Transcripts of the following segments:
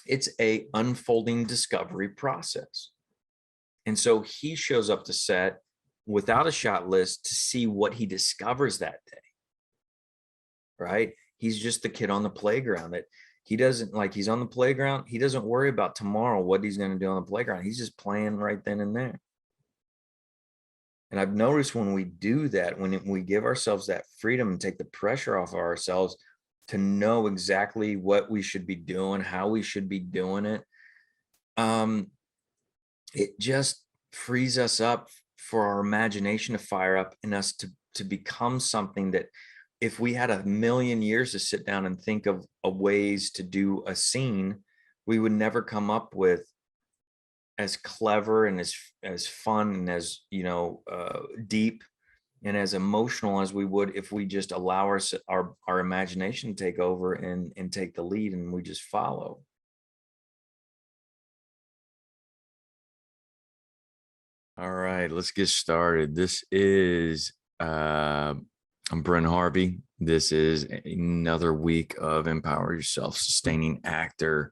It's a unfolding discovery process. And so he shows up to set without a shot list to see what he discovers that day. Right? He's just the kid on the playground that he doesn't like. He's on the playground. He doesn't worry about tomorrow, what he's going to do on the playground. He's just playing right then and there. And I've noticed when we do that, when we give ourselves that freedom and take the pressure off of ourselves to know exactly what we should be doing, how we should be doing it, it just frees us up for our imagination to fire up and us to become something that if we had 1,000,000 years to sit down and think of ways to do a scene, we would never come up with as clever and as fun and as, deep and as emotional as we would if we just allow our imagination to take over and take the lead and we just follow. All right, let's get started. This is I'm Brent Harvey. This is another week of Empower Yourself Sustaining Actor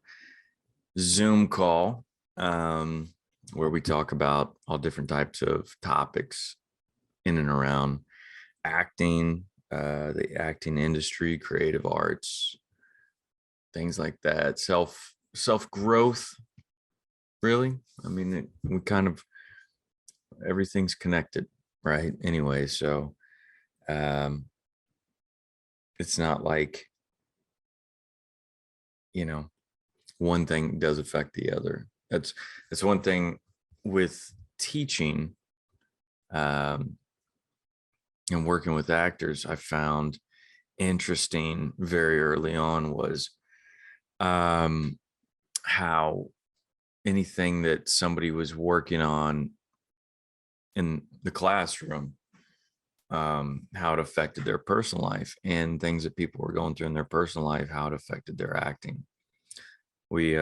Zoom call, where we talk about all different types of topics in and around acting, the acting industry, creative arts, things like that, self growth. Really, I mean, we kind of everything's connected, right? Anyway, so it's not like, one thing does affect the other. That's one thing with teaching and working with actors I found interesting very early on was how anything that somebody was working on in the classroom, how it affected their personal life, and things that people were going through in their personal life, how it affected their acting. We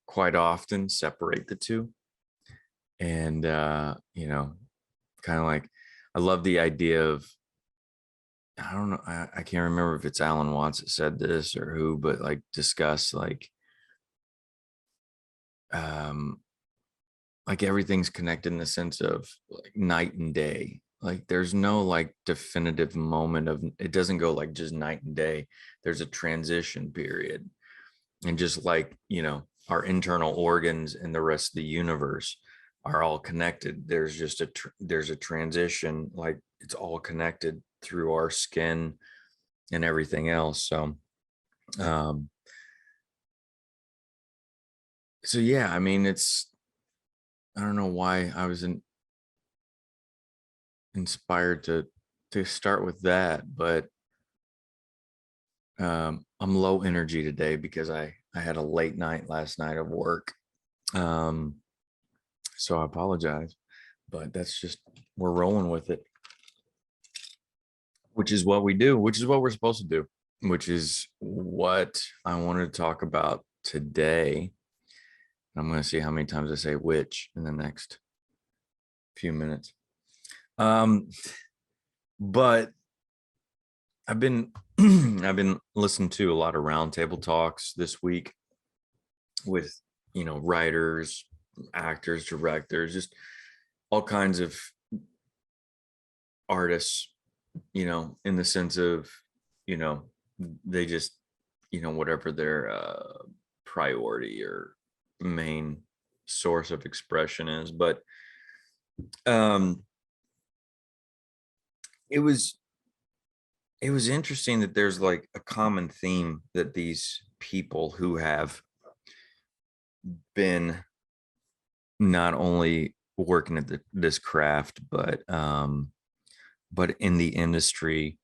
quite often separate the two. And, kind of like, I love the idea of, I don't know, I can't remember if it's Alan Watts that said this or who, but like discuss like everything's connected in the sense of like night and day. Like there's no like definitive moment of it, doesn't go like just night and day. There's a transition period. And just like, our internal organs and the rest of the universe are all connected. There's just there's a transition, like it's all connected through our skin and everything else. So yeah, I mean, I don't know why I was inspired to start with that, but I'm low energy today because I had a late night last night of work. So I apologize, but that's just, we're rolling with it, which is what we do, which is what we're supposed to do, which is what I wanted to talk about today. I'm going to see how many times I say which in the next few minutes. But I've been I've been listening to a lot of roundtable talks this week with, writers, actors, directors, just all kinds of artists, in the sense of, they just, whatever their priority or main source of expression is. But it was interesting that there's like a common theme that these people who have been not only working at this craft, but in the industry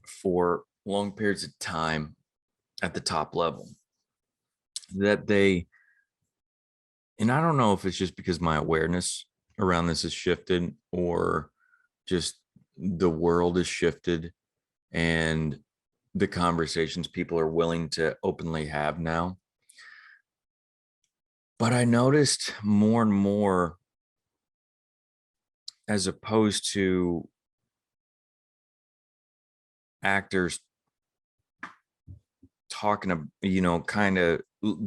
for long periods of time at the top level, that they, and I don't know if it's just because my awareness around this has shifted or just the world has shifted and the conversations people are willing to openly have now. But I noticed more and more, as opposed to actors talking, kind of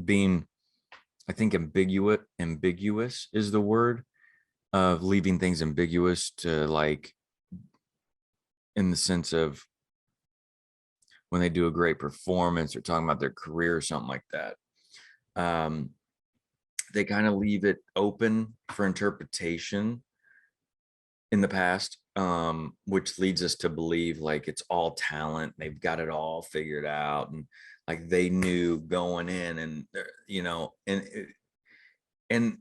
being, I think ambiguous is the word, of leaving things ambiguous, to like, in the sense of when they do a great performance or talking about their career or something like that. They kind of leave it open for interpretation in the past, which leads us to believe like it's all talent. They've got it all figured out, and like they knew going in, and and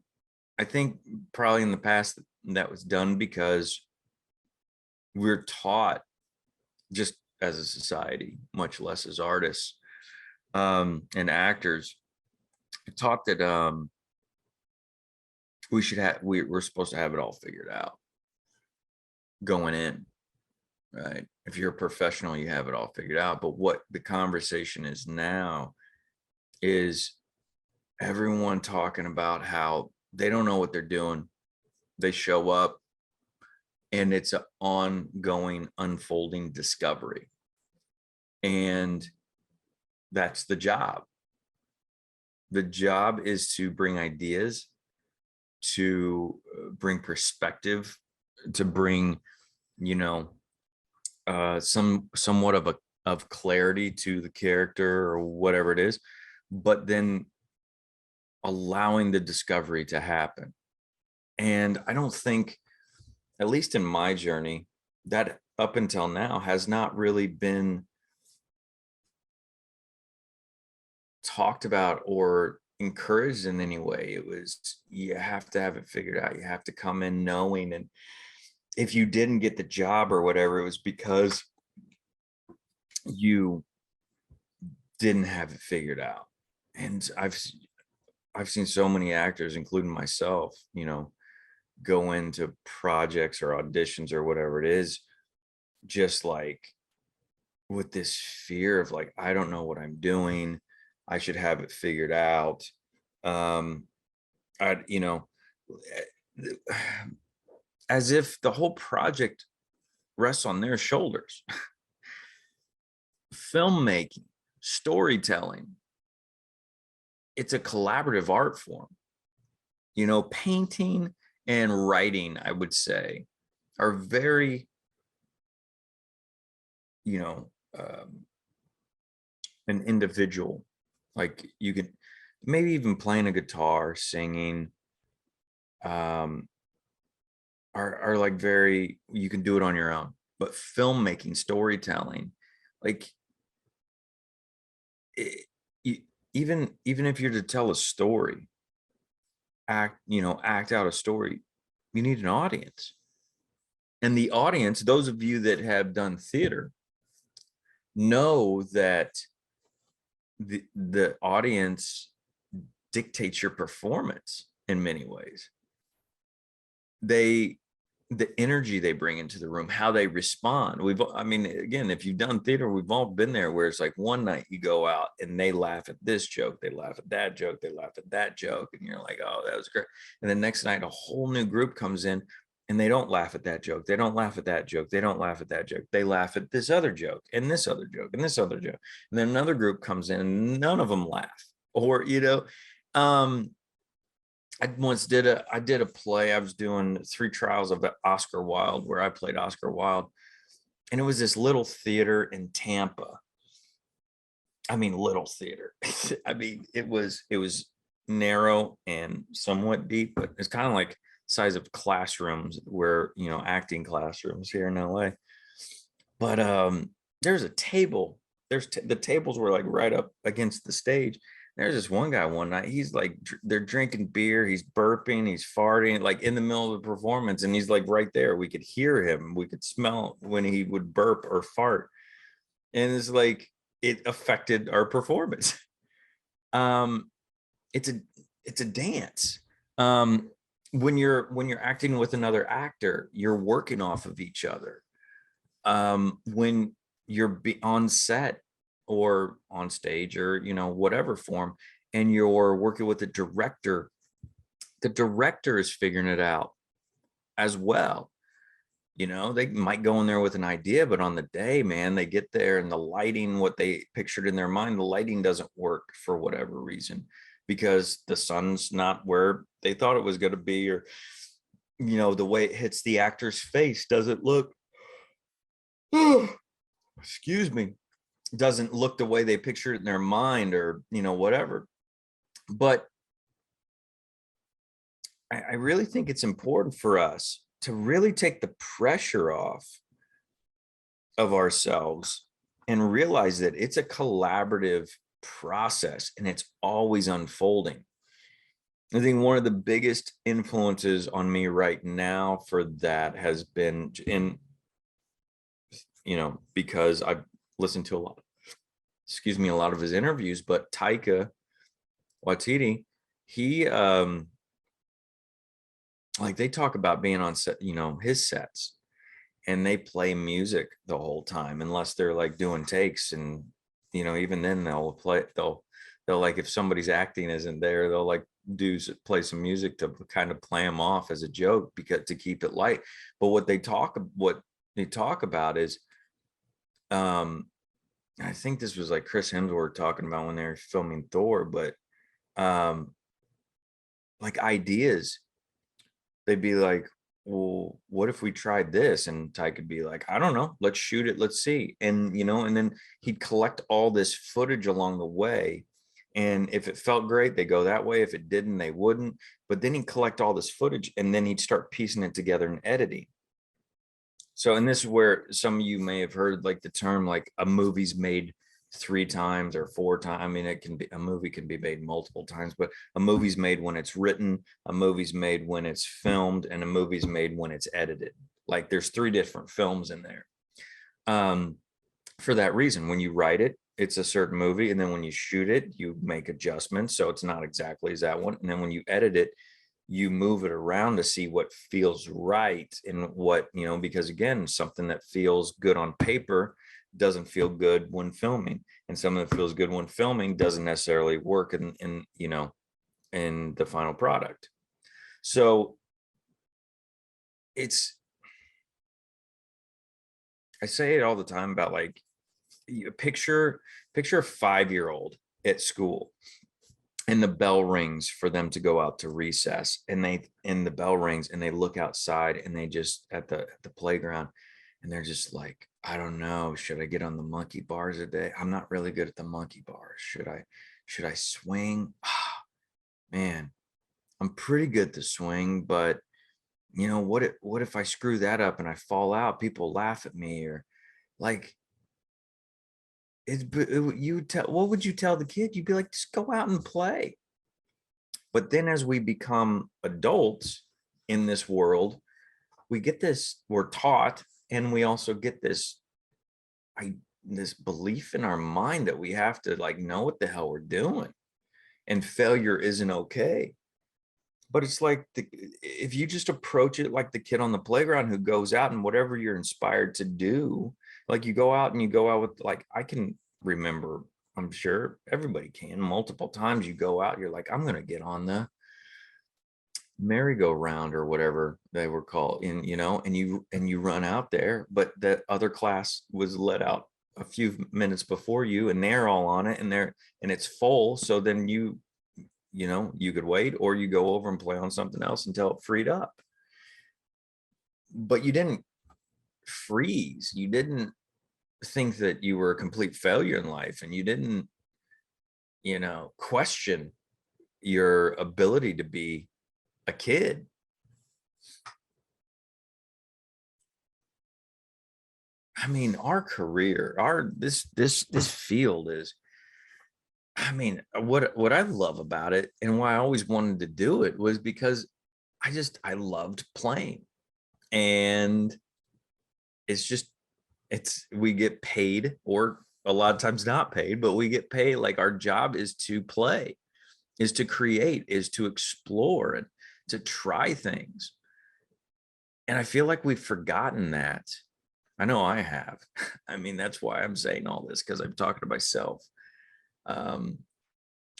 I think probably in the past that was done because we're taught, just as a society, much less as artists and actors, taught that we're supposed to have it all figured out going in, right? If you're a professional, you have it all figured out. But what the conversation is now is everyone talking about how they don't know what they're doing. They show up and it's an ongoing, unfolding discovery. And that's the job. The job is to bring ideas, to bring perspective, to bring, somewhat of clarity to the character or whatever it is, but then allowing the discovery to happen. And I don't think, at least in my journey, that up until now has not really been talked about or encouraged in any way. It was, you have to have it figured out. You have to come in knowing, and if you didn't get the job or whatever, it was because you didn't have it figured out. And I've seen so many actors, including myself, go into projects or auditions or whatever it is, just like with this fear of like, I don't know what I'm doing. I should have it figured out. As if the whole project rests on their shoulders. Filmmaking, storytelling, it's a collaborative art form. Painting and writing, I would say, are very, an individual. Like, you could maybe even playing a guitar, singing, are like very, you can do it on your own. But filmmaking, storytelling, like even if you're to tell a story, act out a story, you need an audience. And the audience, those of you that have done theater, know that the audience dictates your performance in many ways. The energy they bring into the room, how they respond. Again, if you've done theater, we've all been there, where it's like one night you go out and they laugh at this joke, they laugh at that joke, they laugh at that joke, and you're like, oh, that was great. And the next night a whole new group comes in and they don't laugh at that joke, they don't laugh at that joke, they don't laugh at that joke, they laugh at this other joke and this other joke and this other joke. And then another group comes in and none of them laugh. Or I did a play. I was doing 3 trials of Oscar Wilde, where I played Oscar Wilde. And it was this little theater in Tampa. Little theater. It was narrow and somewhat deep, but it's kind of like size of classrooms, where, acting classrooms here in LA. But there's a table. The tables were like right up against the stage. There's this one guy one night, he's like, they're drinking beer, he's burping, he's farting, like in the middle of the performance. And he's like right there. We could hear him. We could smell when he would burp or fart. And it's like, it affected our performance. It's a dance. When you're acting with another actor, you're working off of each other. When you're on set or on stage, or whatever form, and you're working with the director is figuring it out as well. You know, they might go in there with an idea, but on the day, man, they get there and the lighting, what they pictured in their mind, the lighting doesn't work for whatever reason, because the sun's not where they thought it was going to be, or, you know, the way it hits the actor's face doesn't look, excuse me, doesn't look the way they pictured it in their mind, or, you know, whatever. But I really think it's important for us to really take the pressure off of ourselves and realize that it's a collaborative process and it's always unfolding. I think one of the biggest influences on me right now for that has been in, you know, because I've listened to a lot, excuse me, a lot of his interviews, but Taika Waititi, he, like they talk about being on set, you know, his sets, and they play music the whole time unless they're like doing takes. And, you know, even then they'll like, if somebody's acting isn't there, they'll like play some music to kind of play them off as a joke, because to keep it light. But what they talk about is, I think this was like Chris Hemsworth talking about when they were filming Thor, but like ideas, they'd be like, well, what if we tried this? And Ty could be like, I don't know, let's shoot it, let's see. And, you know, and then he'd collect all this footage along the way. And if it felt great, they go that way. If it didn't, they wouldn't. But then he'd collect all this footage and then he'd start piecing it together and editing. So, and this is where some of you may have heard like the term, like a movie's made 3 times or 4 times. I mean, a movie can be made multiple times, but a movie's made when it's written, a movie's made when it's filmed, and a movie's made when it's edited. Like there's 3 different films in there. For that reason, when you write it, it's a certain movie, and then when you shoot it, you make adjustments, so it's not exactly as that one. And then when you edit it, you move it around to see what feels right, and what, you know, because again, something that feels good on paper doesn't feel good when filming, and something that feels good when filming doesn't necessarily work in you know, in the final product. So it's, I say it all the time about like, picture a 5-year-old at school, and the bell rings for them to go out to recess, and the bell rings and they look outside, and they just at the playground, and they're just like, I don't know, should I get on the monkey bars today? I'm not really good at the monkey bars. Should I swing? Oh, man, I'm pretty good to swing, but you know, what if I screw that up and I fall out? People laugh at me. Or like, what would you tell the kid? You'd be like, just go out and play. But then as we become adults in this world, we get this, we're taught, and we also get this belief in our mind that we have to like know what the hell we're doing, and failure isn't okay. But it's like, if you just approach it like the kid on the playground who goes out and whatever you're inspired to do, like you go out with, like, I can remember, I'm sure everybody can, multiple times you go out, you're like, I'm going to get on the merry-go-round or whatever they were called, in, you know, and you run out there, but that other class was let out a few minutes before you, and they're all on it, and it's full. So then you know, you could wait, or you go over and play on something else until it freed up. But you didn't freeze. You didn't think that you were a complete failure in life, and you didn't, you know, question your ability to be a kid. I mean, our career, this field is, I mean, what I love about it, and why I always wanted to do it, was because I loved playing. And it's just, we get paid, or a lot of times not paid, but we get paid. Like, our job is to play, is to create, is to explore, and to try things. And I feel like we've forgotten that. I know I have. I mean, that's why I'm saying all this, because I'm talking to myself.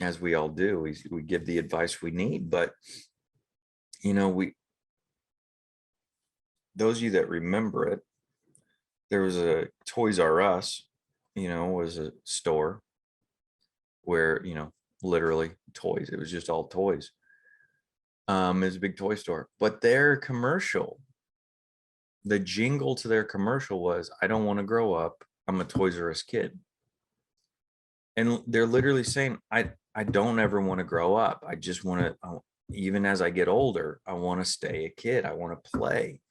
As we all do, we give the advice we need, but you know, those of you that remember it, there was a Toys R Us, was a store where, literally toys. It was just all toys. It was a big toy store, but their commercial, the jingle to their commercial was, "I don't want to grow up. I'm a Toys R Us kid." And they're literally saying, I don't ever want to grow up. I just want to, even as I get older, I want to stay a kid. I want to play.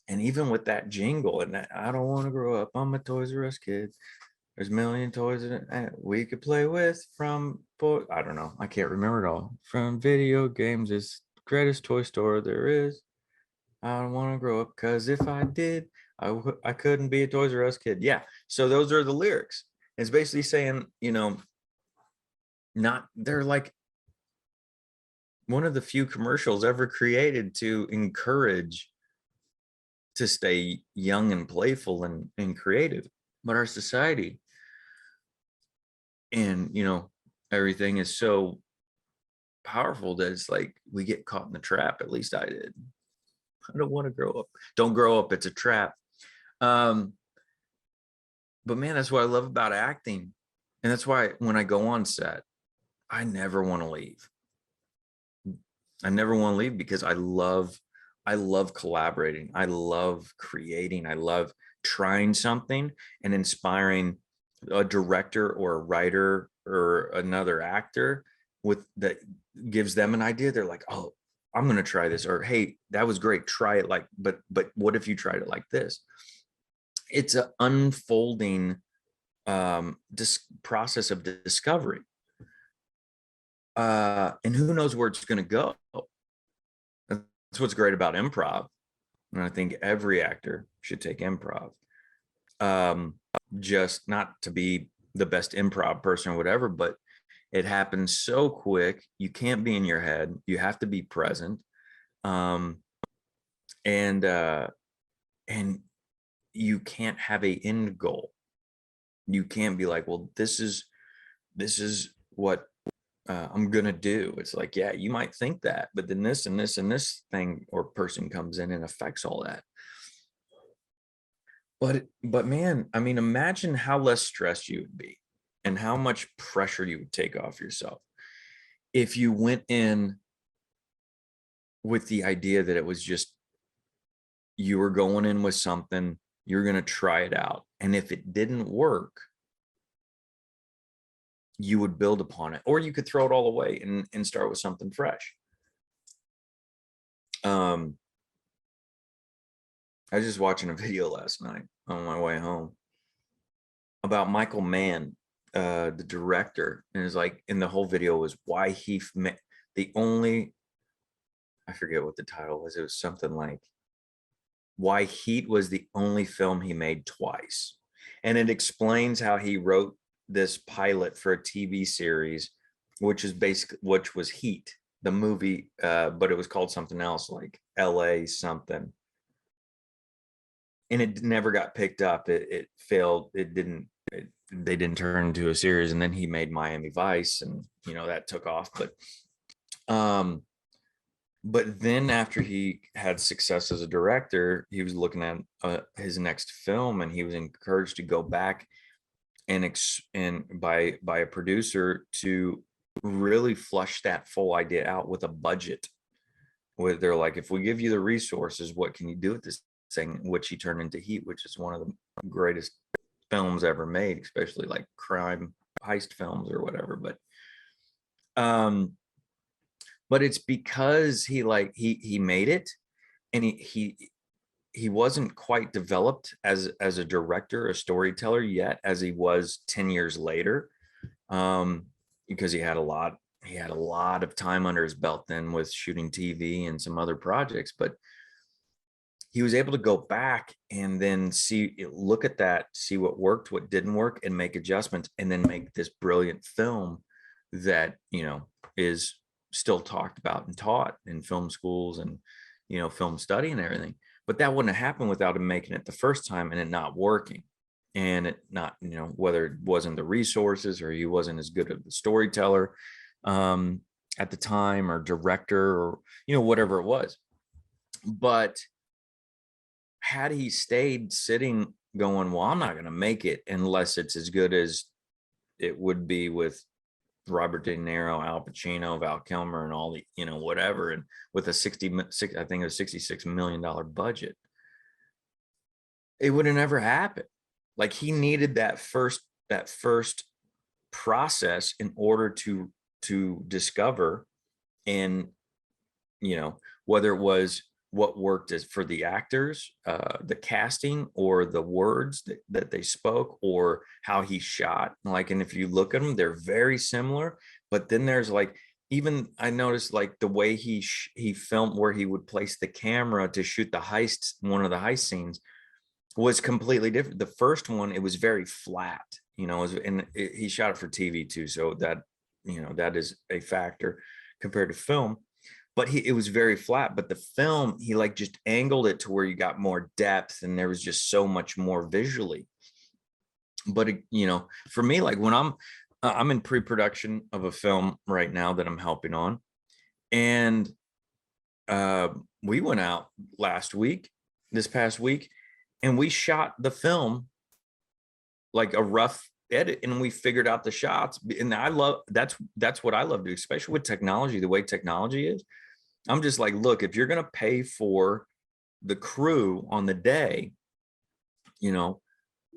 And even with that jingle, and that, "I don't want to grow up. I'm a Toys R Us kid. There's a million toys in it we could play with from," I don't know. I can't remember it all. "From video games, it's the greatest toy store there is. I don't want to grow up because if I did, I couldn't be a Toys R Us kid." Yeah. So those are the lyrics. It's basically saying, they're like one of the few commercials ever created to encourage to stay young and playful and creative. But our society and, everything is so powerful that it's like we get caught in the trap. At least I did. I don't want to grow up. Don't grow up. It's a trap. But man, that's what I love about acting. And that's why when I go on set, I never want to leave. I never want to leave because I love collaborating. I love creating. I love trying something and inspiring a director or a writer or another actor with that gives them an idea. They're like, "Oh, I'm going to try this," or, "Hey, that was great. Try it but what if you tried it like this?" It's an unfolding this process of discovery. And who knows where it's going to go. That's what's great about improv. And I think every actor should take improv. Just not to be the best improv person or whatever, but it happens so quick. You can't be in your head. You have to be present. And you can't have a end goal. You can't be like, "Well, this is what I'm gonna do." It's like, yeah, you might think that, but then this and this and this thing or person comes in and affects all that. But man, I mean, imagine how less stressed you would be and how much pressure you would take off yourself if you went in with the idea that it was just you were going in with something, you're going to try it out. And if it didn't work, you would build upon it, or you could throw it all away and start with something fresh. I was just watching a video last night on my way home about Michael Mann, the director, and it's like, and the whole video was why he I forget what the title was. It was something like why Heat was the only film he made twice. And it explains how he wrote this pilot for a TV series, which was Heat, the movie, but it was called something else, like LA something. And it never got picked up. It failed. They didn't turn into a series. And then he made Miami Vice, and that took off. But then after he had success as a director, he was looking at his next film, and he was encouraged to go back and by a producer to really flush that full idea out with a budget. Where they're like, "If we give you the resources, what can you do with this thing?" Which he turned into Heat, which is one of the greatest films ever made, especially like crime heist films or whatever. But it's because he made it, and he wasn't quite developed as a director, a storyteller yet, as he was 10 years later, because he had a lot of time under his belt then with shooting TV and some other projects. But he was able to go back and then look at that, see what worked, what didn't work, and make adjustments, and then make this brilliant film that is still talked about and taught in film schools and film study and everything. But that wouldn't have happened without him making it the first time and it not working, and it not whether it wasn't the resources or he wasn't as good of the storyteller at the time, or director, or whatever it was. But had he stayed sitting going, well, I'm not going to make it unless it's as good as it would be with Robert De Niro, Al Pacino, Val Kilmer, and all the, whatever, and with a I think it was $66 million budget, it would have never happened. Like, he needed that first process in order to discover, and whether it was what worked as for the actors, the casting, or the words that they spoke, or how he shot. Like, and if you look at them, they're very similar. But then there's like, even I noticed like the way he filmed, where he would place the camera to shoot the heist, one of the heist scenes, was completely different. The first one, it was very flat, he shot it for TV too, so that that is a factor compared to film. But it was very flat. But the film, he like just angled it to where you got more depth, and there was just so much more visually. But for me, like when I'm in pre-production of a film right now that I'm helping on, and we went out this past week, and we shot the film like a rough edit, and we figured out the shots. And that's what I love to do, especially with technology, the way technology is. I'm just like, look, if you're going to pay for the crew on the day,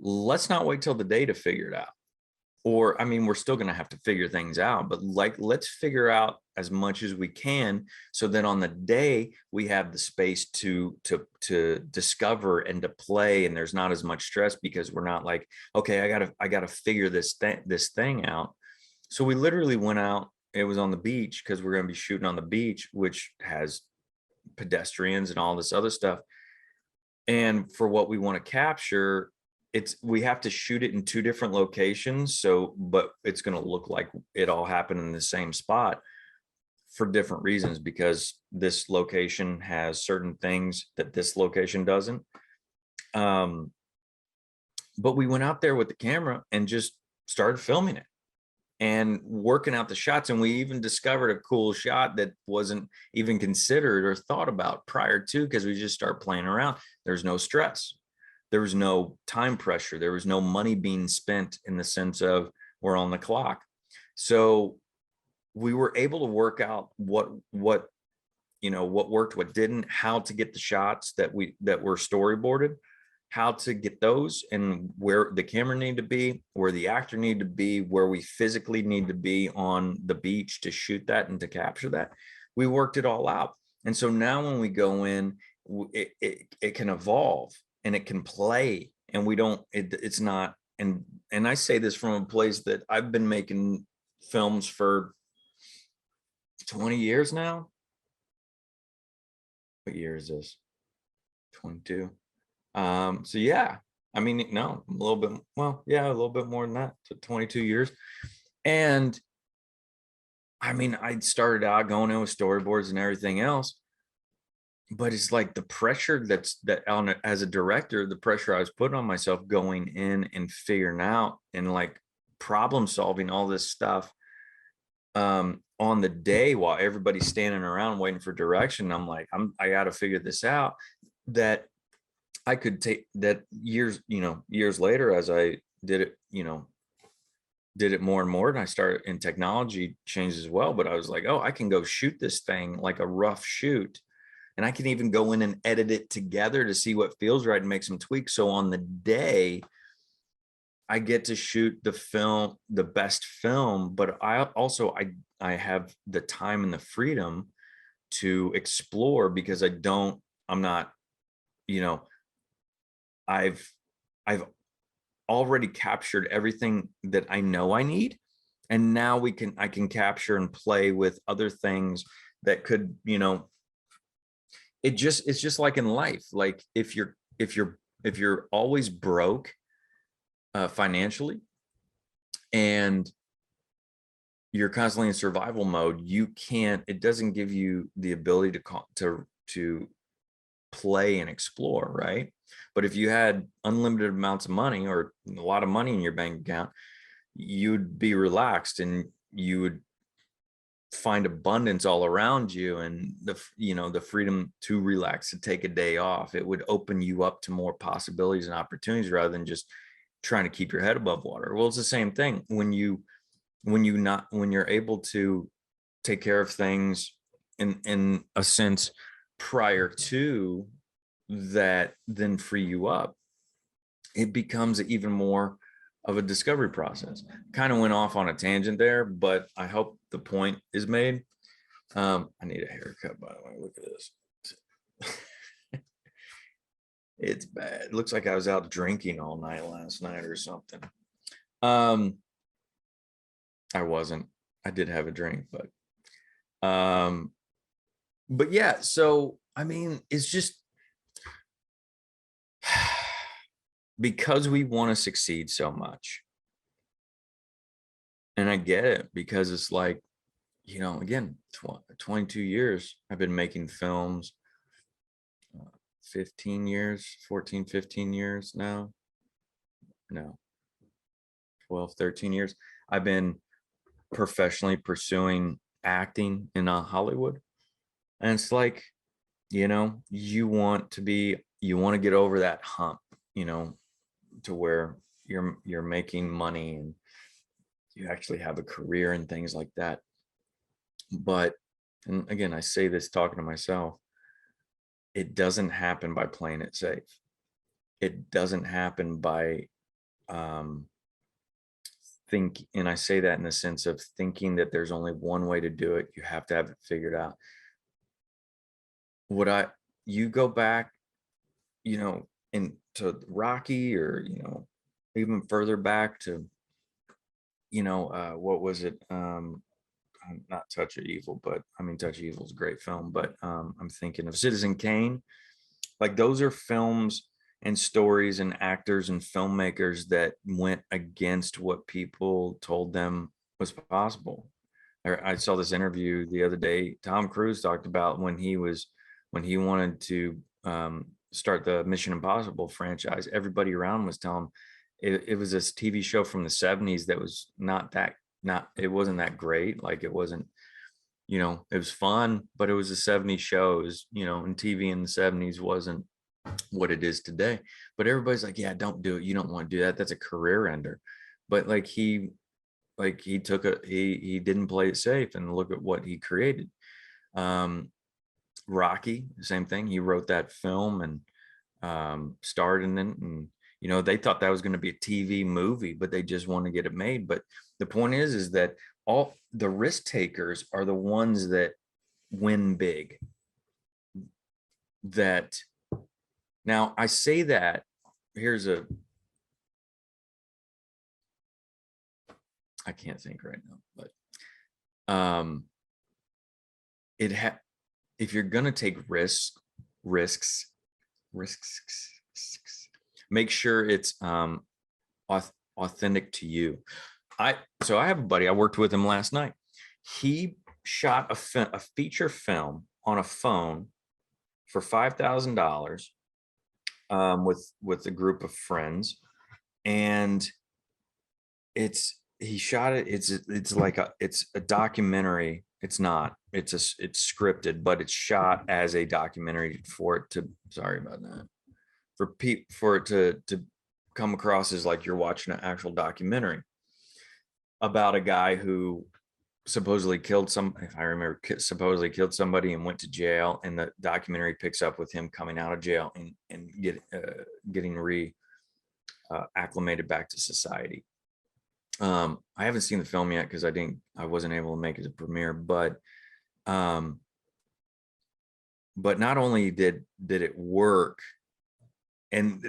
let's not wait till the day to figure it out. Or, I mean, we're still going to have to figure things out, but like, let's figure out as much as we can, so that on the day we have the space to discover and to play, and there's not as much stress, because we're not like, okay, I gotta figure this thing out. So we literally went out. It was on the beach, because we're going to be shooting on the beach, which has pedestrians and all this other stuff. And for what we want to capture, we have to shoot it in two different locations. So, but it's going to look like it all happened in the same spot for different reasons, because this location has certain things that this location doesn't. But we went out there with the camera and just started filming it and working out the shots. And we even discovered a cool shot that wasn't even considered or thought about prior to, because we just start playing around. There's no stress. There was no time pressure. There was no money being spent in the sense of we're on the clock. So we were able to work out what worked, what didn't, how to get the shots that were storyboarded, how to get those, and where the camera needed to be, where the actor needed to be, where we physically need to be on the beach to shoot that and to capture that. We worked it all out. And so now when we go in, it can evolve and it can play, and it's not, and I say this from a place that I've been making films for 20 years now. What year is this? 22. So yeah, I mean, no, a little bit, well, yeah, a little bit more than that, to 22 years. And I mean, I started out going in with storyboards and everything else, but it's like the pressure as a director, the pressure I was putting on myself going in and figuring out and like problem solving all this stuff on the day while everybody's standing around waiting for direction. I'm like, I got to figure this out, that I could take that years later, as I did it more and more, and I started, and technology changed as well. But I was like, oh, I can go shoot this thing like a rough shoot, and I can even go in and edit it together to see what feels right and make some tweaks. So on the day, I get to shoot the best film, but I also I have the time and the freedom to explore, because I'm not, I've already captured everything that I know I need. And now I can capture and play with other things that could, it's just like in life. Like if you're always broke financially, and you're constantly in survival mode, it doesn't give you the ability to play and explore, right? But if you had unlimited amounts of money, or a lot of money in your bank account, you'd be relaxed, and you would find abundance all around you, and the freedom to relax, to take a day off. It would open you up to more possibilities and opportunities rather than just trying to keep your head above water. Well, it's the same thing when you're able to take care of things in a sense prior to that, then free you up. It becomes even more of a discovery process. Kind of went off on a tangent there, but I hope the point is made. I need a haircut, by the way. Look at this. It's bad. It looks like I was out drinking all night last night or something. I wasn't. I did have a drink, but yeah, so I mean, it's just because we want to succeed so much. And I get it, because it's like, again, 22 years I've been making films, 15 years, 14, 15 years now. No, 12, 13 years. I've been professionally pursuing acting in Hollywood. And it's like, you want to get over that hump, to where you're making money and you actually have a career and things like that. But, and again, I say this talking to myself, it doesn't happen by playing it safe. It doesn't happen by and I say that in the sense of thinking that there's only one way to do it. You have to have it figured out. You go back, into Rocky, or, even further back to, what was it? Not Touch of Evil, but I mean, Touch of Evil is a great film, but I'm thinking of Citizen Kane. Like, those are films and stories and actors and filmmakers that went against what people told them was possible. I saw this interview the other day. Tom Cruise talked about when he wanted to start the Mission Impossible franchise. Everybody around was telling him it was this TV show from the 70s that was it wasn't that great. Like, it wasn't, it was fun, but it was a 70s show. It was, and TV in the 70s wasn't what it is today. But everybody's like, yeah, don't do it. You don't want to do that. That's a career ender. But he didn't play it safe, and look at what he created. Rocky, same thing. He wrote that film and starred in it, and they thought that was going to be a TV movie, but they just want to get it made. But the point is that all the risk takers are the ones that win big. That now I say that I can't think right now, but if you're going to take risks, make sure it's authentic to you. So I have a buddy, I worked with him last night. He shot a feature film on a phone for $5,000 with a group of friends, and he shot it. It's a documentary. It's not. It's scripted, but it's shot as a documentary sorry about that. For it to come across as like you're watching an actual documentary about a guy who supposedly killed supposedly killed somebody and went to jail, and the documentary picks up with him coming out of jail and getting acclimated back to society. I haven't seen the film yet because I wasn't able to make it to premiere, but not only did it work, and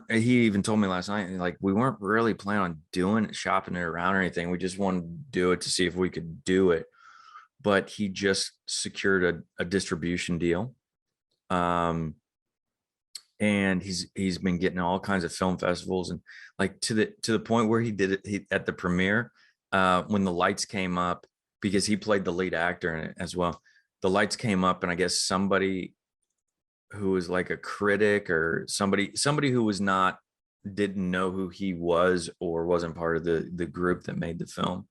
he even told me last night, like, we weren't really planning on shopping it around or anything. We just wanted to do it to see if we could do it. But he just secured a distribution deal. And he's been getting all kinds of film festivals, and like to the point where he did it at the premiere, when the lights came up, because he played the lead actor in it as well. The lights came up, and I guess somebody who was like a critic or somebody who didn't know who he was or wasn't part of the group that made the film,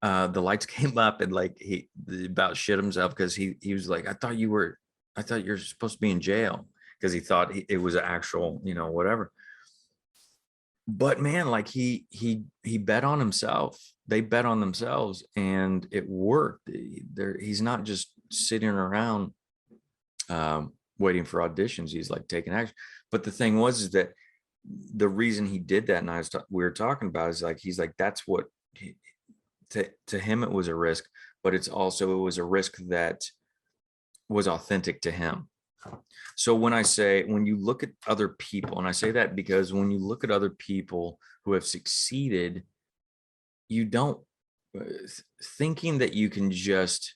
the lights came up and like he about shit himself because he was like, I thought you're supposed to be in jail, because he thought it was actual, whatever. But man, like he bet on himself. They bet on themselves, and it worked. He's not just sitting around waiting for auditions. He's like taking action. But the thing was is that the reason he did that, and we were talking about, is like he's like, that's what to him it was a risk, but it was a risk that was authentic to him. So when you look at other people, and I say that because when you look at other people who have succeeded, you don't thinking that you can just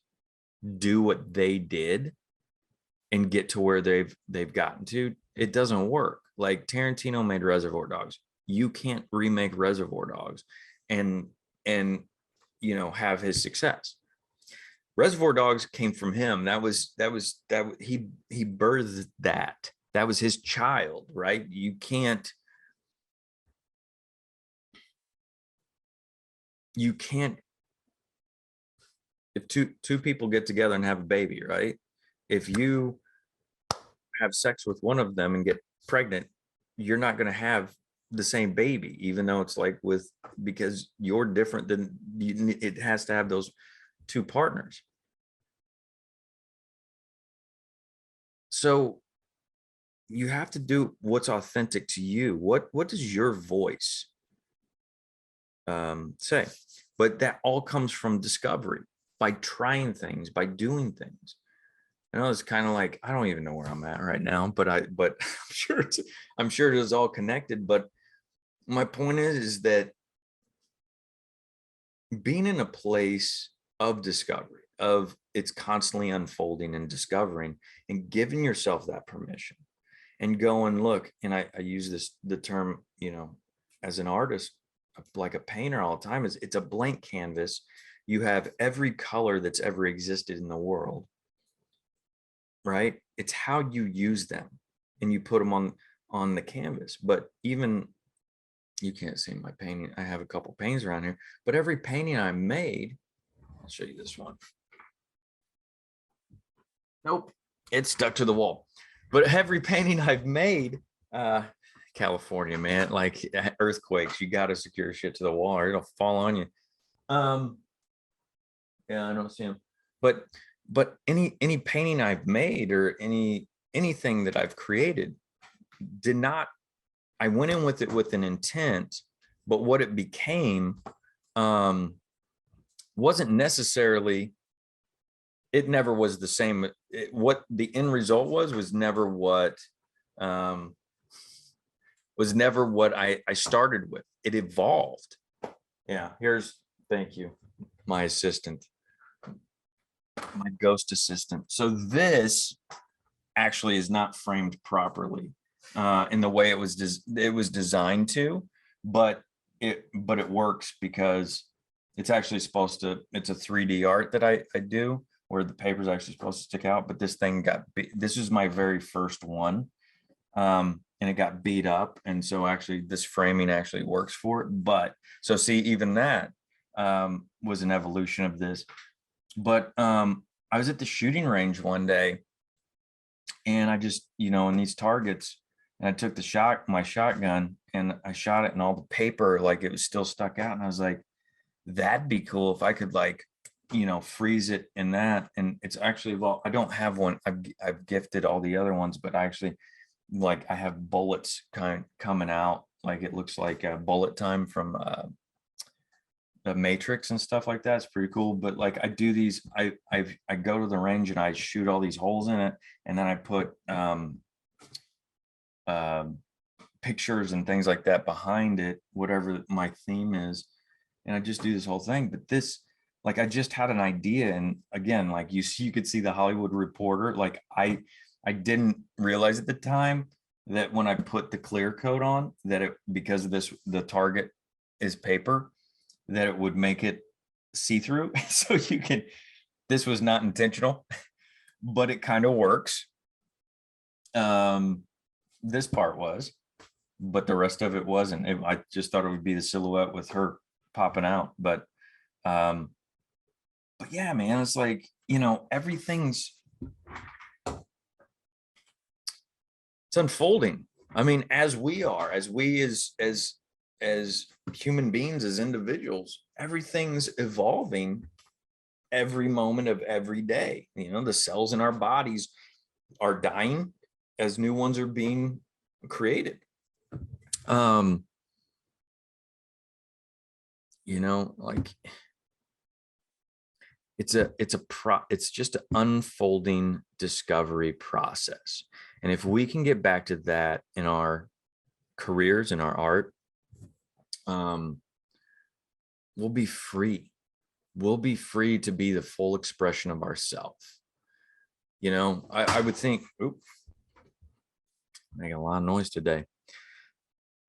do what they did and get to where they've gotten to. It doesn't work. Like Tarantino made Reservoir Dogs. You can't remake Reservoir Dogs and have his success. Reservoir Dogs came from him. He birthed that. That was his child, right? You can't if two people get together and have a baby, right? If you have sex with one of them and get pregnant, you're not going to have the same baby, even though it's like because you're different than it has to have those two partners. So you have to do what's authentic to you. What does your voice say? But that all comes from discovery, by trying things, by doing things. I know it's kind of like, I don't even know where I'm at right now, but I'm sure it is all connected. But my point is that being in a place of discovery, of it's constantly unfolding and discovering, and giving yourself that permission and going, look, and I use the term, as an artist, like a painter all the time, is it's a blank canvas. You have every color that's ever existed in the world, right? It's how you use them and you put them on the canvas. But even, you can't see my painting. I have a couple paintings around here, but every painting I made, I'll show you this one. Nope, it's stuck to the wall. But every painting I've made, California, man, like earthquakes, you got to secure shit to the wall or it'll fall on you. Yeah, I don't see them. But any painting I've made or anything that I've created I went in with it with an intent, but what it became wasn't necessarily, it never was the same. What the end result was never what I started with. It evolved. Yeah, thank you, my assistant, my ghost assistant. So this actually is not framed properly in the way it was designed to, but it works because it's actually it's a 3D art that I do, where the paper is actually supposed to stick out. But this thing this is my very first one, and it got beat up, and so actually this framing actually works for it. But so see, even that was an evolution of this. But I was at the shooting range one day, and I just, in these targets, and I took my shotgun and I shot it, and all the paper, like it was still stuck out. And I was like, that'd be cool if I could freeze it in that. And it's actually, well, I don't have one. I've gifted all the other ones, but I actually, I have bullets coming out. Like it looks like a bullet time from the Matrix and stuff like that. It's pretty cool. But I do these, I go to the range and I shoot all these holes in it, and then I put pictures and things like that behind it, whatever my theme is, and I just do this whole thing. But this, I just had an idea, and again, you could see the Hollywood Reporter. I didn't realize at the time that when I put the clear coat on, that because of the target is paper, that it would make it see-through. So this was not intentional, but it kind of works. This part was, but the rest of it wasn't. I just thought it would be the silhouette with her popping out. But But yeah, man, it's like, everything's it's unfolding. I mean, as we as human beings, as individuals, everything's evolving every moment of every day. The cells in our bodies are dying as new ones are being created. Um, like it's just an unfolding discovery process. And if we can get back to that in our careers, in our art, we'll be free. We'll be free to be the full expression of ourselves. I would think, making a lot of noise today.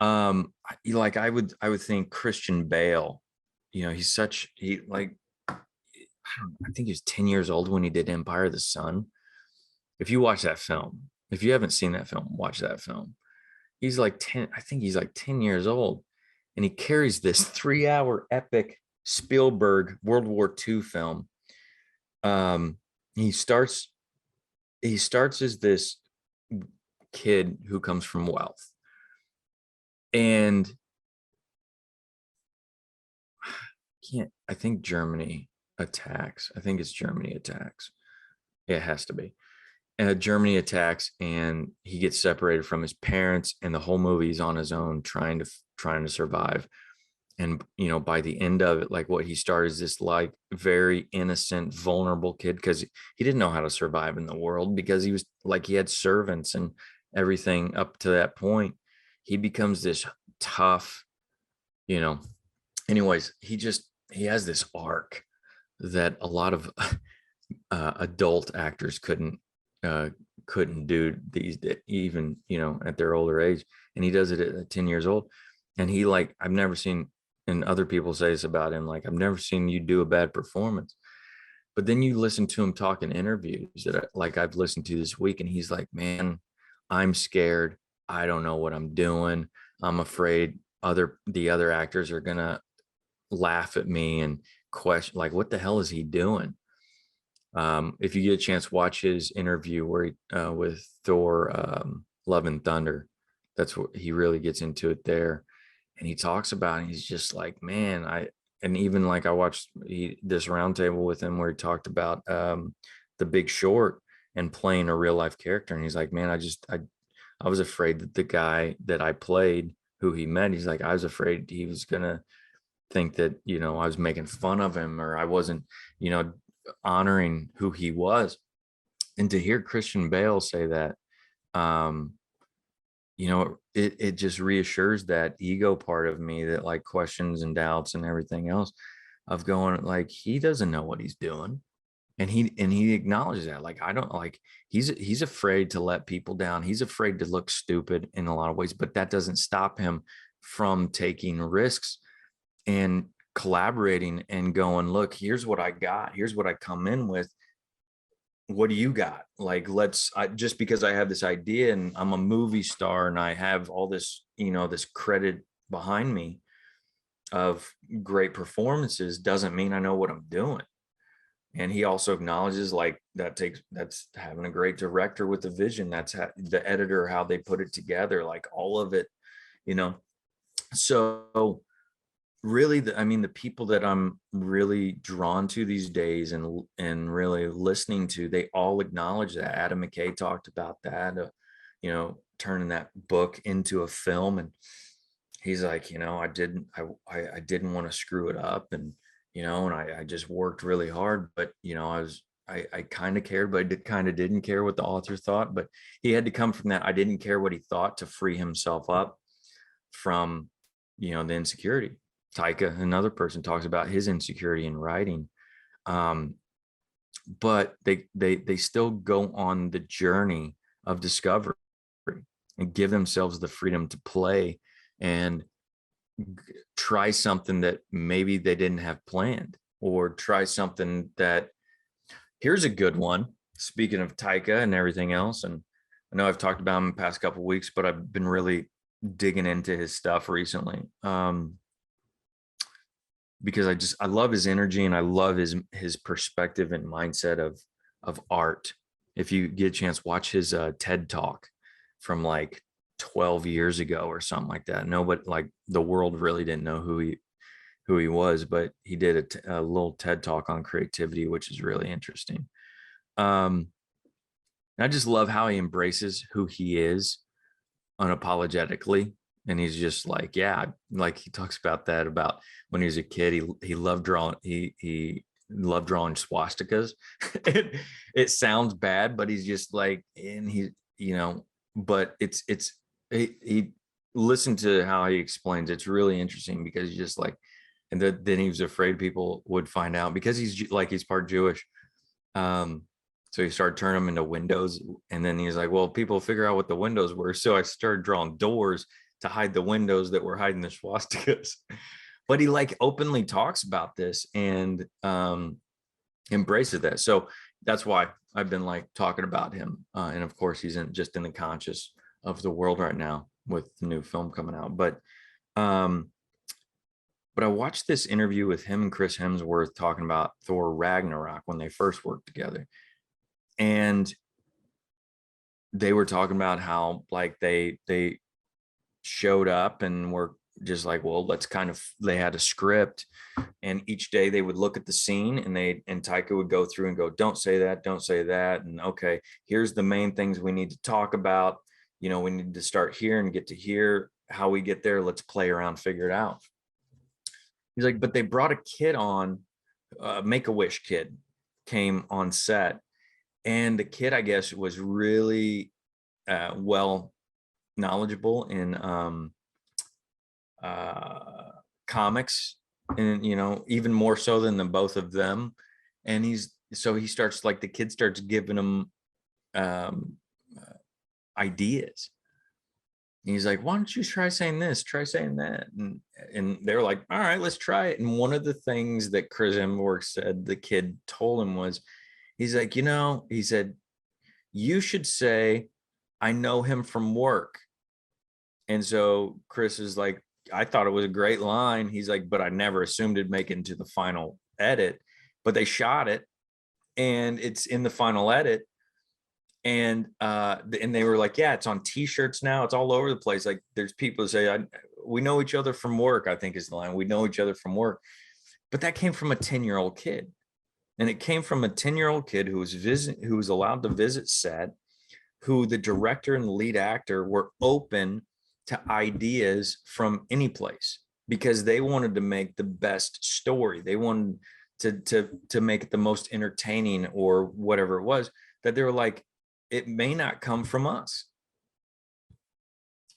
Like I would think Christian Bale, I think he was 10 years old when he did Empire of the Sun. If you watch that film, if you haven't seen that film, watch that film. He's like 10, I think he's like 10 years old, and he carries this 3-hour epic Spielberg World War II film. He starts as this kid who comes from wealth, and I think Germany attacks. I think it's Germany attacks. Yeah, it has to be. Germany attacks, and he gets separated from his parents, and the whole movie is on his own, trying to survive. And by the end of it, like what he started is this like very innocent, vulnerable kid, because he didn't know how to survive in the world, because he was like, he had servants and everything up to that point. He becomes this tough, anyways, he has this arc that a lot of adult actors couldn't do these days, even at their older age. And he does it at 10 years old. And he, like, I've never seen, and other people say this about him, like, I've never seen you do a bad performance. But then you listen to him talk in interviews that I've listened to this week, and he's like, man, I'm scared. I don't know what I'm doing. I'm afraid the other actors are gonna laugh at me and question, like, what the hell is he doing? If you get a chance, watch his interview where with Thor, Love and Thunder. That's what he really gets into it there. And he talks about it. He's just like, man, and even like I watched this roundtable with him where he talked about The Big Short and playing a real life character. And he's like, man, I was afraid that the guy that I played, who he met, he's like, I was afraid he was gonna think that I was making fun of him, or I wasn't honoring who he was. And to hear Christian Bale say that, it just reassures that ego part of me that like questions and doubts and everything else, of going like, he doesn't know what he's doing. And he acknowledges that, like, I don't, like, he's afraid to let people down. He's afraid to look stupid in a lot of ways, but that doesn't stop him from taking risks and collaborating and going, look, here's what I got. Here's what I come in with. What do you got? Like, just because I have this idea and I'm a movie star and I have all this, this credit behind me of great performances, doesn't mean I know what I'm doing. And he also acknowledges, like, that's having a great director with the vision. That's the editor, how they put it together, like all of it, so really, the people that I'm really drawn to these days and really listening to, they all acknowledge that. Adam McKay talked about that, turning that book into a film. And he's like, I didn't want to screw it up. And, and I just worked really hard, but, I kind of cared, but I kind of didn't care what the author thought. But he had to come from that. I didn't care what he thought, to free himself up from, the insecurity. Taika, another person, talks about his insecurity in writing. But they still go on the journey of discovery and give themselves the freedom to play and try something that maybe they didn't have planned, or try something that, here's a good one. Speaking of Taika and everything else, and I know I've talked about him in the past couple of weeks, but I've been really digging into his stuff recently. because I love his energy, and I love his perspective and mindset of art. If you get a chance, watch his TED talk from like 12 years ago or something like that. Nobody, like, the world really didn't know who he was, but he did a little TED talk on creativity, which is really interesting. Um, I just love how he embraces who he is unapologetically. And he's just like, yeah, like he talks about that, about when he was a kid, he loved drawing, he loved drawing swastikas. It sounds bad, but he's just like, and he, you know, but he listen to how he explains. It's really interesting because he's just like, and then he was afraid people would find out because he's part Jewish. Um, so he started turning them into windows. And then he's like, well, people figure out what the windows were. So I started drawing doors to hide the windows that were hiding the swastikas. But he like openly talks about this and embraces that. So that's why I've been like talking about him. And of course, he's just in the conscious of the world right now with the new film coming out. But I watched this interview with him and Chris Hemsworth talking about Thor Ragnarok when they first worked together. And they were talking about how like they showed up and were just like, well, they had a script, and each day they would look at the scene, and Taika would go through and go, don't say that. And okay, here's the main things we need to talk about. You know, we need to start here and get to here. How we get there, let's play around, figure it out. He's like, but they brought a kid on, Make-A-Wish kid came on set, and the kid, I guess, was really well knowledgeable in comics, and even more so than the both of them. And he starts, like, the kid starts giving him ideas. And he's like, why don't you try saying this, try saying that? And they're like, all right, let's try it. And one of the things that Chris Hemsworth said the kid told him was, he's like, he said, you should say, I know him from work. And so Chris is like, I thought it was a great line. He's like, but I never assumed it'd make it into the final edit. But they shot it, and it's in the final edit. And they were like, yeah, it's on t-shirts now, it's all over the place. Like, there's people who say, we know each other from work, I think is the line. We know each other from work. But that came from a 10-year-old kid. And it came from a 10-year-old kid who was allowed to visit set, who the director and the lead actor were open to ideas from any place, because they wanted to make the best story. They wanted to make it the most entertaining or whatever it was, that they were like, it may not come from us.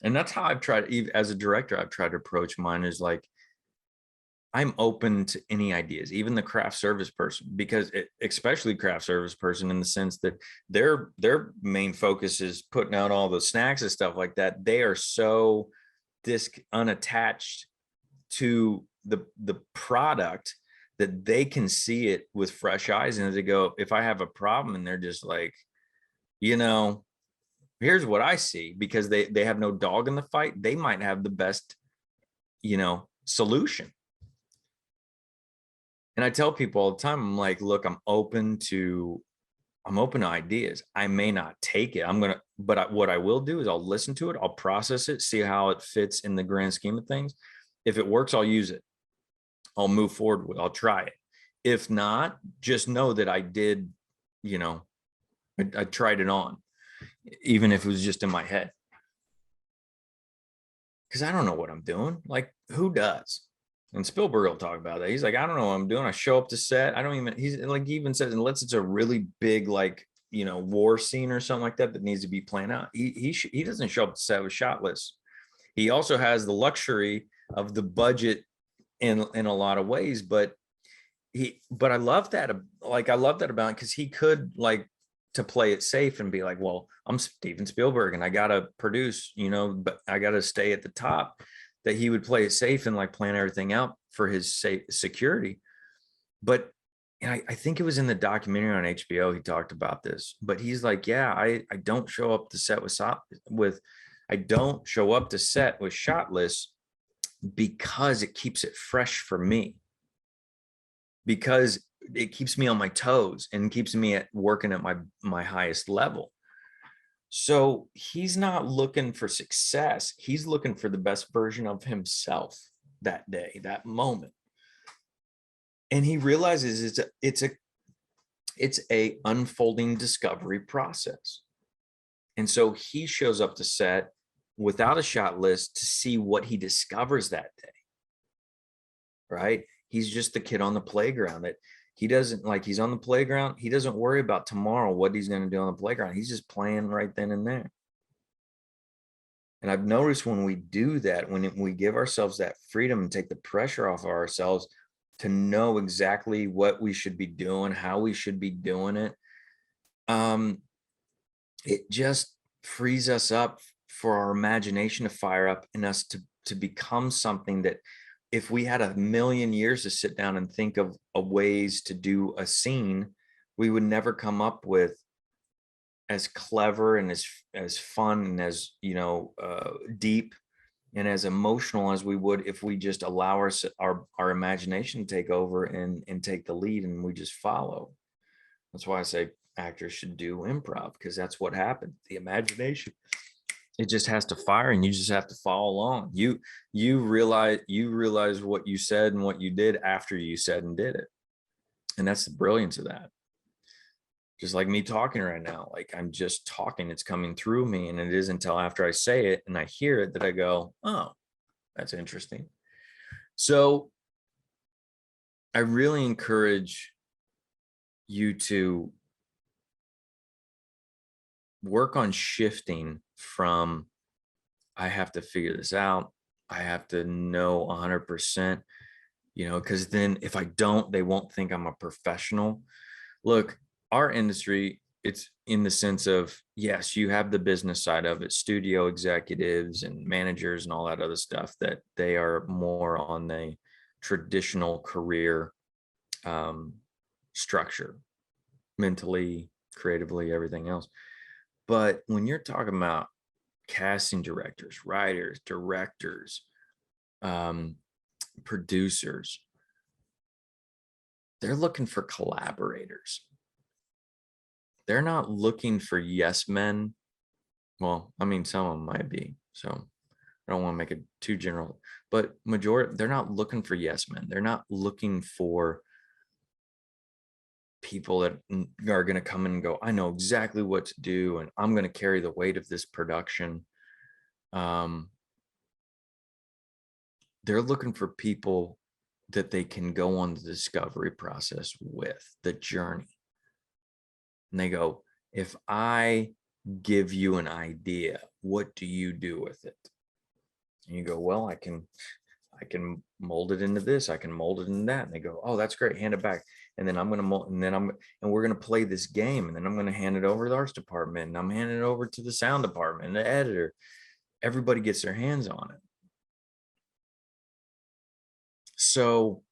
And that's how I've tried, as a director, I've tried to approach mine, is like, I'm open to any ideas, even the craft service person, because especially craft service person, in the sense that their main focus is putting out all the snacks and stuff like that. They are so unattached to the product that they can see it with fresh eyes. And they go, if I have a problem, and they're just like, here's what I see, because they have no dog in the fight, they might have the best, solution. And I tell people all the time, I'm like, look, I'm open to ideas. I may not take it. But what I will do is I'll listen to it. I'll process it, see how it fits in the grand scheme of things. If it works, I'll use it. I'll move forward with, I'll try it. If not, just know that I did, I tried it on, even if it was just in my head. Because I don't know what I'm doing. Like, who does? And Spielberg will talk about that. He's like, I don't know what I'm doing. I show up to set. He's like, he even says, unless it's a really big, like, war scene or something like that needs to be planned out, he doesn't show up to set with shot lists. He also has the luxury of the budget in a lot of ways, but I love that. Like, I love that about it, because he could, like, to play it safe and be like, well, I'm Steven Spielberg and I got to produce, but I got to stay at the top. That he would play it safe and, like, plan everything out for his security. But I think it was in the documentary on HBO, he talked about this, but he's like, yeah, I don't show up to set I don't show up to set with shot lists, because it keeps it fresh for me. because it keeps me on my toes and keeps me at working at my highest level. So he's not looking for success. He's looking for the best version of himself that day, that moment. And he realizes it's a unfolding discovery process. And so he shows up to set without a shot list to see what he discovers that day. Right? He's just the kid on the playground that he doesn't like. He's on the playground. He doesn't worry about tomorrow, what he's going to do on the playground. He's just playing right then and there. And I've noticed when we do that, when we give ourselves that freedom and take the pressure off of ourselves to know exactly what we should be doing, how we should be doing it, it just frees us up for our imagination to fire up and us to become something that, if we had 1,000,000 years to sit down and think of ways to do a scene, we would never come up with as clever and as fun and as, deep and as emotional as we would if we just allow our imagination to take over and take the lead and we just follow. That's why I say actors should do improv, because that's what happened. The imagination, it just has to fire and you just have to follow along. You realize what you said and what you did after you said and did it. And that's the brilliance of that. Just like me talking right now, like I'm just talking, it's coming through me. And it isn't until after I say it and I hear it that I go, oh, that's interesting. So I really encourage you to work on shifting from, I have to figure this out, I have to know 100%, because then if I don't, they won't think I'm a professional. Look, our industry, it's in the sense of, yes, you have the business side of it, studio executives and managers and all that other stuff, that they are more on the traditional career structure, mentally, creatively, everything else. But when you're talking about casting directors, writers, directors, producers, they're looking for collaborators. They're not looking for yes men. Well, I mean, some of them might be. So I don't want to make it too general, but majority, they're not looking for yes men. They're not looking for people that are going to come in and go, I know exactly what to do, and I'm going to carry the weight of this production. They're looking for people that they can go on the discovery process with, the journey. And they go, if I give you an idea, what do you do with it? And you go, well, I can mold it into this, I can mold it into that. And they go, oh, that's great, hand it back. And then I'm going to mold, and then we're going to play this game. And then I'm going to hand it over to the arts department, and I'm handing it over to the sound department and the editor. Everybody gets their hands on it. So,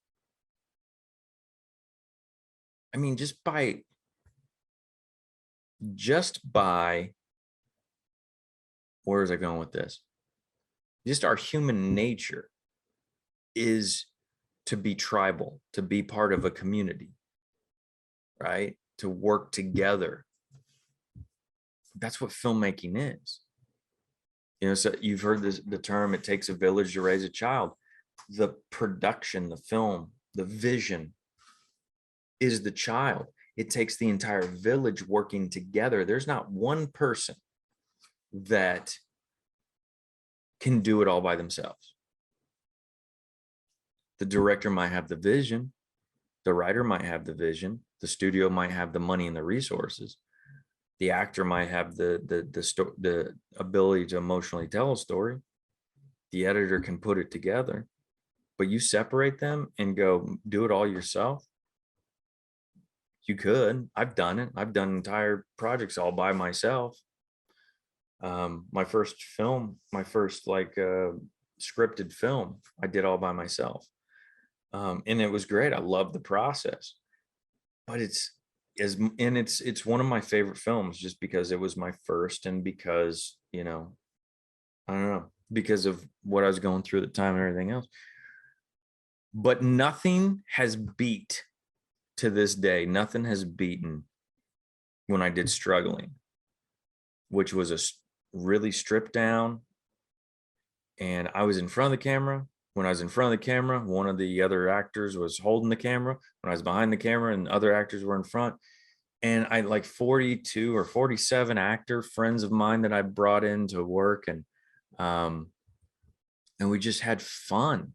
I mean, just by where is I going with this? Just our human nature is to be tribal, to be part of a community, right? To work together. That's what filmmaking is. So you've heard the term, it takes a village to raise a child. The production, the film, the vision is the child. It takes the entire village working together. There's not one person that can do it all by themselves. The director might have the vision. The writer might have the vision. The studio might have the money and the resources. The actor might have the ability to emotionally tell a story. The editor can put it together. But you separate them and go do it all yourself. You could. I've done it. I've done entire projects all by myself. My first film, my first scripted film, I did all by myself. And it was great. I loved the process. But it's one of my favorite films, just because it was my first, and because, I don't know, because of what I was going through at the time and everything else. But nothing has beat to this day, nothing has beaten when I did Struggling, which was a really stripped down, and I was in front of the camera. When I was in front of the camera, one of the other actors was holding the camera. When I was behind the camera and other actors were in front, and I like 42 or 47 actor friends of mine that I brought in to work, um and we just had fun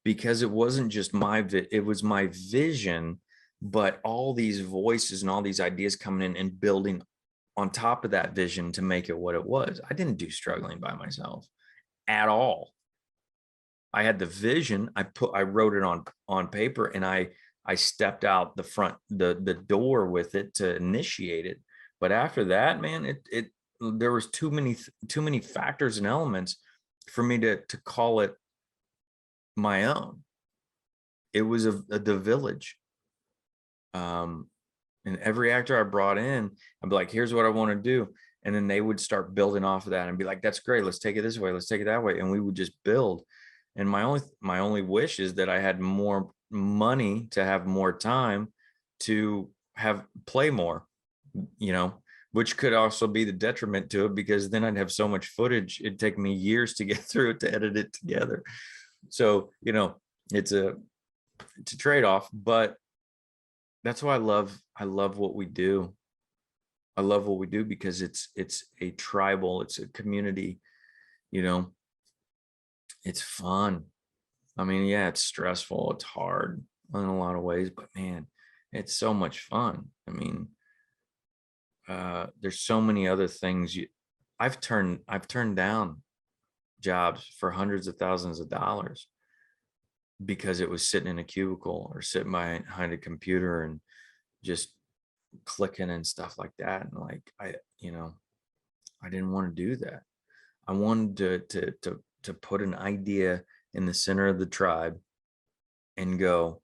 because it wasn't just it was my vision, but all these voices and all these ideas coming in and building on top of that vision to make it what it was. I didn't do Struggling by myself at all. I had the vision. I wrote it on paper, and I stepped out the door with it to initiate it. But after that, man, it there was too many factors and elements for me to call it my own. It was the village. And every actor I brought in, I'd be like, here's what I want to do. And then they would start building off of that and be like, that's great. Let's take it this way. Let's take it that way. And we would just build. And my only wish is that I had more money to have more time to have play more, which could also be the detriment to it, because then I'd have so much footage. It'd take me years to get through it, to edit it together. So, it's a trade-off, but that's why I love what we do. I love what we do because it's a tribal, it's a community, it's fun. I mean, yeah, it's stressful, it's hard in a lot of ways, but man, it's so much fun. I mean, there's so many other things I've turned down jobs for hundreds of thousands of dollars because it was sitting in a cubicle or sitting behind a computer and just clicking and stuff like that. And like, I didn't want to do that. I wanted to put an idea in the center of the tribe and go,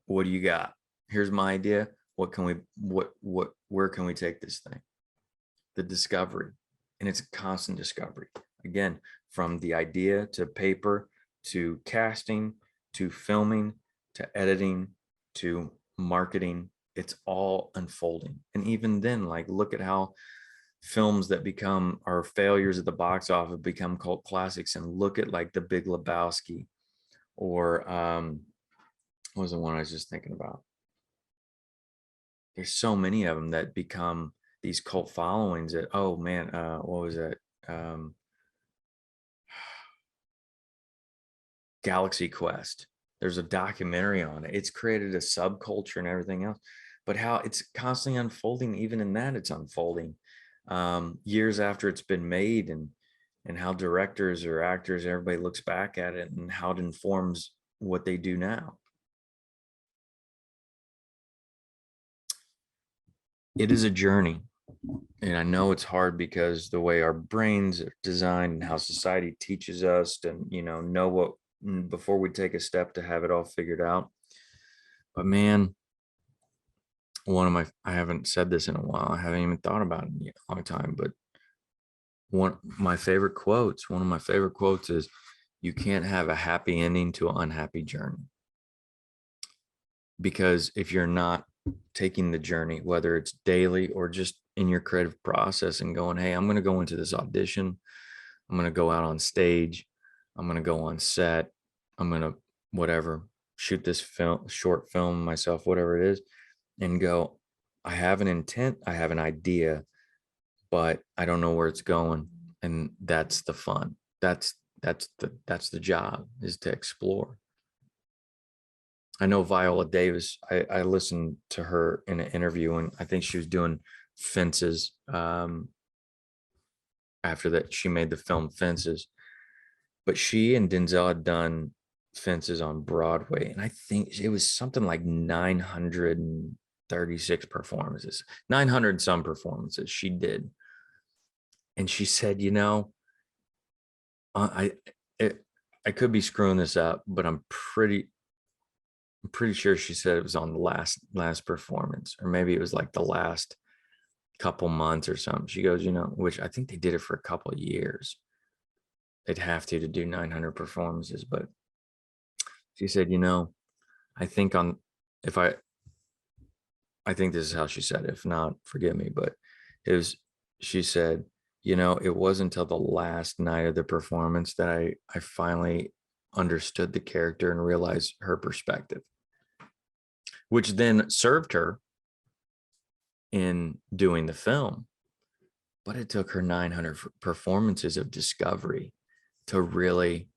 what do you got? Here's my idea. Where can we take this thing? The discovery. And it's a constant discovery. Again, from the idea to paper, to casting, to filming, to editing, to marketing, it's all unfolding. And even then, like, look at how films that become our failures at the box office become cult classics. And look at like The Big Lebowski, or what was the one I was just thinking about? There's so many of them that become these cult followings that, oh man, what was it? Galaxy Quest. There's a documentary on it. It's created a subculture and everything else, but how it's constantly unfolding. Even in that, it's unfolding years after it's been made, and how directors or actors, everybody looks back at it and how it informs what they do now. It is a journey. And I know it's hard because the way our brains are designed and how society teaches us to, know what before we take a step to have it all figured out. But man, I haven't said this in a while. I haven't even thought about it in a long time, but one of my favorite quotes is, you can't have a happy ending to an unhappy journey. Because if you're not taking the journey, whether it's daily or just in your creative process, and going, hey, I'm going to go into this audition, I'm going to go out on stage, I'm going to go on set, I'm going to whatever, shoot this short film myself, whatever it is, and go, I have an intent, I have an idea, but I don't know where it's going. And that's the fun. That's the job, is to explore. I know Viola Davis, I listened to her in an interview, and I think she was doing Fences. After that, she made the film Fences, but she and Denzel had done Fences on Broadway. And I think it was something like 936 performances, 900 some performances she did. And she said, I could be screwing this up, but I'm pretty sure she said it was on the last performance, or maybe it was like the last couple months or something. She goes, which I think they did it for a couple of years. They'd have to do 900 performances, but she said, I think if I I think this is how she said it. If not, forgive me, but she said, it wasn't until the last night of the performance that I finally understood the character and realized her perspective, which then served her in doing the film. But it took her 900 performances of discovery to really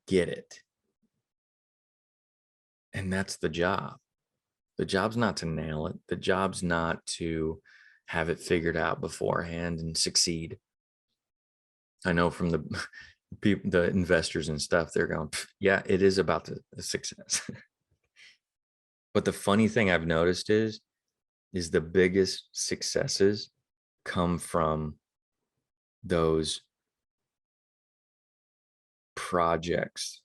get it. And that's the job. The job's not to nail it. The job's not to have it figured out beforehand and succeed. I know from the people, the investors and stuff, they're going, yeah, it is about the success. But the funny thing I've noticed is the biggest successes come from those projects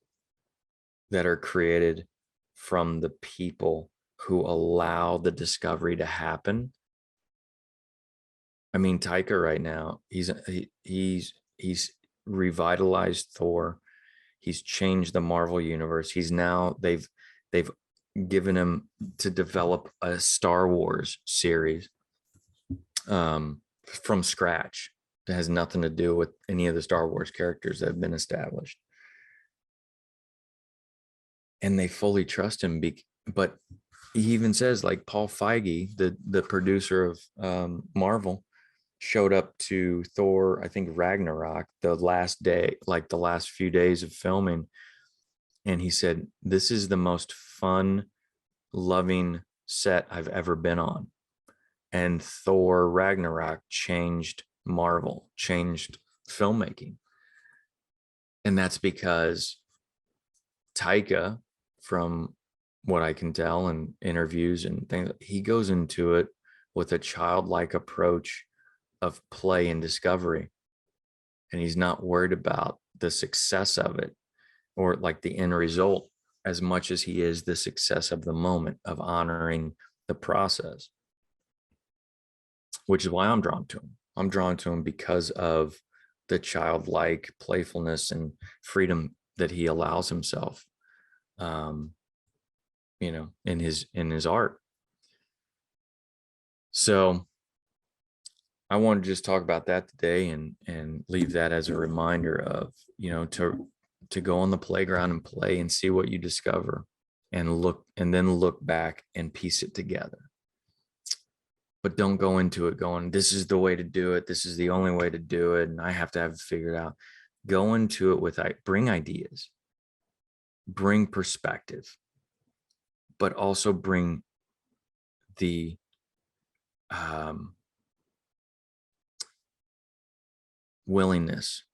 that are created from the people who allow the discovery to happen. I mean, Taika right now, he's revitalized Thor. He's changed the Marvel universe. They've given him to develop a Star Wars series from scratch that has nothing to do with any of the Star Wars characters that have been established. And they fully trust him. But he even says, like, Paul Feige, the producer of Marvel, showed up to Thor, I think Ragnarok, the last day, like the last few days of filming. And he said, this is the most fun, loving set I've ever been on. And Thor Ragnarok changed Marvel, changed filmmaking. And that's because Taika, from what I can tell in interviews and things, he goes into it with a childlike approach of play and discovery. And he's not worried about the success of it or like the end result as much as he is the success of the moment, of honoring the process, which is why I'm drawn to him. I'm drawn to him because of the childlike playfulness and freedom that he allows himself, in his art. So I want to just talk about that today and leave that as a reminder of, to go on the playground and play and see what you discover and then look back and piece it together. But don't go into it going, this is the way to do it. This is the only way to do it. And I have to have it figured out. Go into it with, bring ideas, bring perspective, but also bring the willingness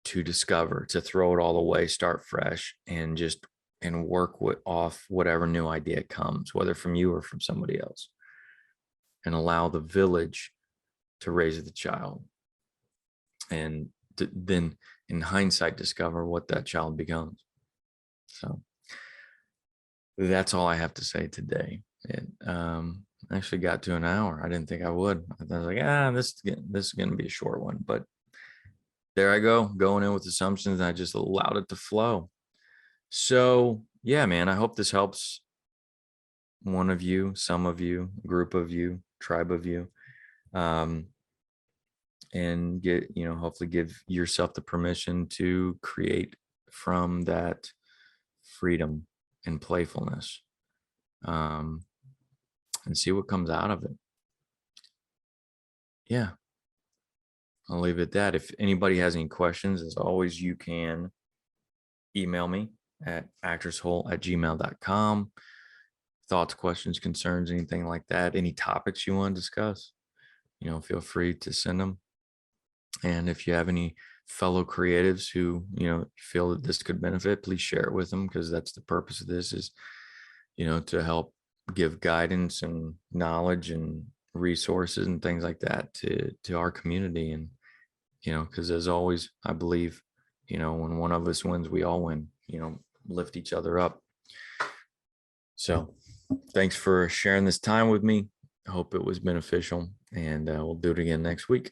to discover, to throw it all away, start fresh, and work off whatever new idea comes, whether from you or from somebody else, and allow the village to raise the child, and then in hindsight discover what that child becomes. So that's all I have to say today. It actually got to an hour. I didn't think I would. I was like, this is going to be a short one, but there I go, going in with assumptions, and I just allowed it to flow. So yeah, man, I hope this helps one of you, some of you, group of you, tribe of you, and hopefully give yourself the permission to create from that freedom and playfulness, and see what comes out of it. Yeah, I'll leave it at that. If anybody has any questions, as always, you can email me at actresshole@gmail.com. Thoughts, questions, concerns, anything like that, any topics you want to discuss, feel free to send them. And if you have any fellow creatives who, feel that this could benefit, please share it with them, because that's the purpose of this, is, to help give guidance and knowledge and resources and things like that to our community. And, because as always, I believe, when one of us wins, we all win, lift each other up. So thanks for sharing this time with me. I hope it was beneficial, and we'll do it again next week.